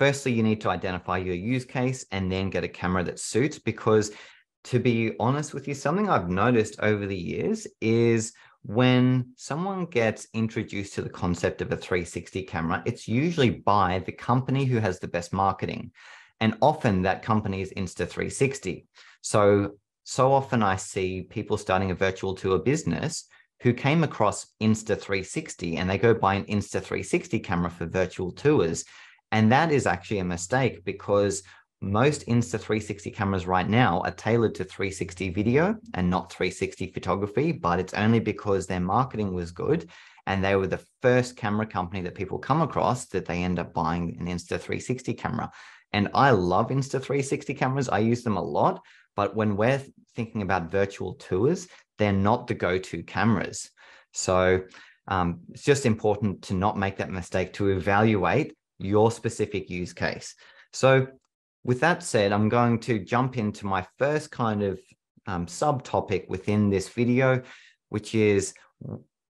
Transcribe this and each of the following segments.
firstly, you need to identify your use case and then get a camera that suits, because to be honest with you, something I've noticed over the years is when someone gets introduced to the concept of a 360 camera, it's usually by the company who has the best marketing. And often that company is Insta360. So often I see people starting a virtual tour business who came across Insta360 and they go buy an Insta360 camera for virtual tours. And that is actually a mistake, because most Insta360 cameras right now are tailored to 360 video and not 360 photography, but it's only because their marketing was good and they were the first camera company that people come across that they end up buying an Insta360 camera. And I love Insta360 cameras. I use them a lot, but when we're thinking about virtual tours, they're not the go-to cameras. So it's just important to not make that mistake, to evaluate your specific use case. So with that said, I'm going to jump into my first kind of subtopic within this video, which is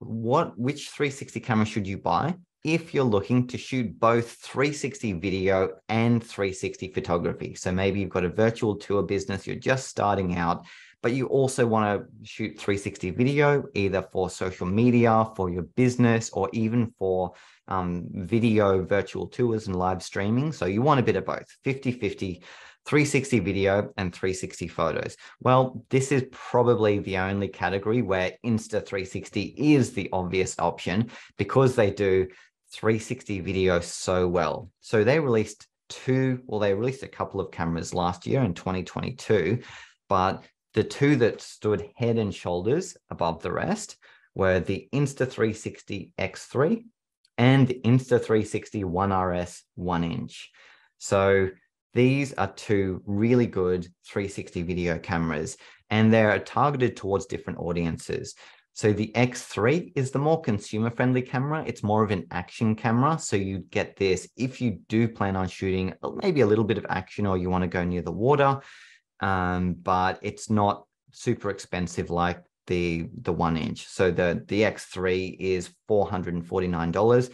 which 360 camera should you buy if you're looking to shoot both 360 video and 360 photography. So maybe you've got a virtual tour business, you're just starting out, but you also want to shoot 360 video, either for social media, for your business, or even for video virtual tours and live streaming. So you want a bit of both, 50-50, 360 video and 360 photos. Well, this is probably the only category where Insta360 is the obvious option, because they do 360 video so well. So they released a couple of cameras last year in 2022, but the two that stood head and shoulders above the rest were the Insta360 X3 and the Insta360 1RS 1-inch. So these are two really good 360 video cameras, and they're targeted towards different audiences. So the X3 is the more consumer-friendly camera. It's more of an action camera. So you get this if you do plan on shooting maybe a little bit of action, or you want to go near the water, but it's not super expensive like the 1-inch. So the X3 is $449.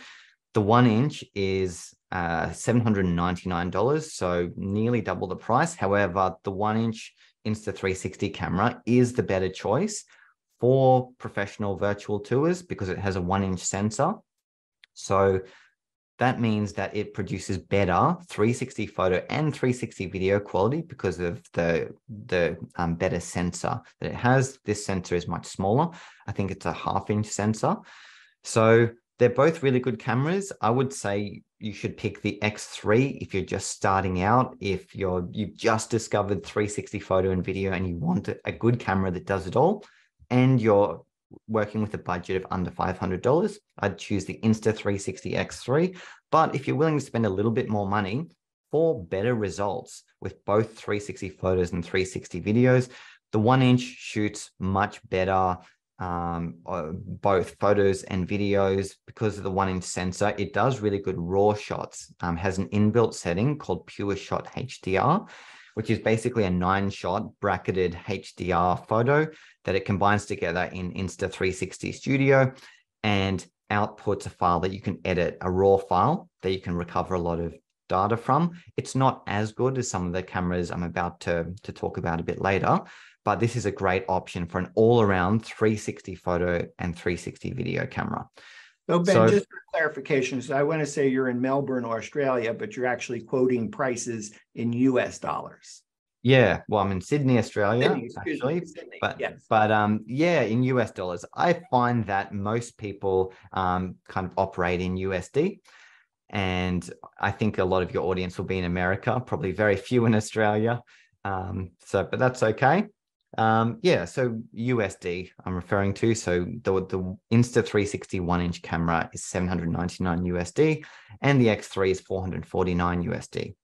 The 1-inch is $799, so nearly double the price. However, the 1-inch Insta360 camera is the better choice for professional virtual tours because it has a 1-inch sensor. So that means that it produces better 360 photo and 360 video quality because of the better sensor that it has. This sensor is much smaller. I think it's a 1/2-inch sensor. So they're both really good cameras. I would say you should pick the X3 if you're just starting out, if you've just discovered 360 photo and video and you want a good camera that does it all, and you're working with a budget of under $500, I'd choose the Insta360 X3. But if you're willing to spend a little bit more money for better results with both 360 photos and 360 videos, the 1-inch shoots much better, both photos and videos because of the 1-inch sensor. It does really good raw shots, has an inbuilt setting called Pure Shot HDR, which is basically a 9-shot bracketed HDR photo that it combines together in Insta360 Studio and outputs a file that you can edit, a raw file that you can recover a lot of data from. It's not as good as some of the cameras I'm about to talk about a bit later, but this is a great option for an all-around 360 photo and 360 video camera. So Ben, just for clarification, so I want to say you're in Melbourne, Australia, but you're actually quoting prices in US dollars. Yeah, well, I'm in Sydney, Australia, Sydney. but yes. Yeah, in US dollars. I find that most people kind of operate in USD, and I think a lot of your audience will be in America, probably very few in Australia. But that's okay. Yeah, so USD I'm referring to. So the Insta360 1-inch camera is $799 USD, and the X3 is $449 USD.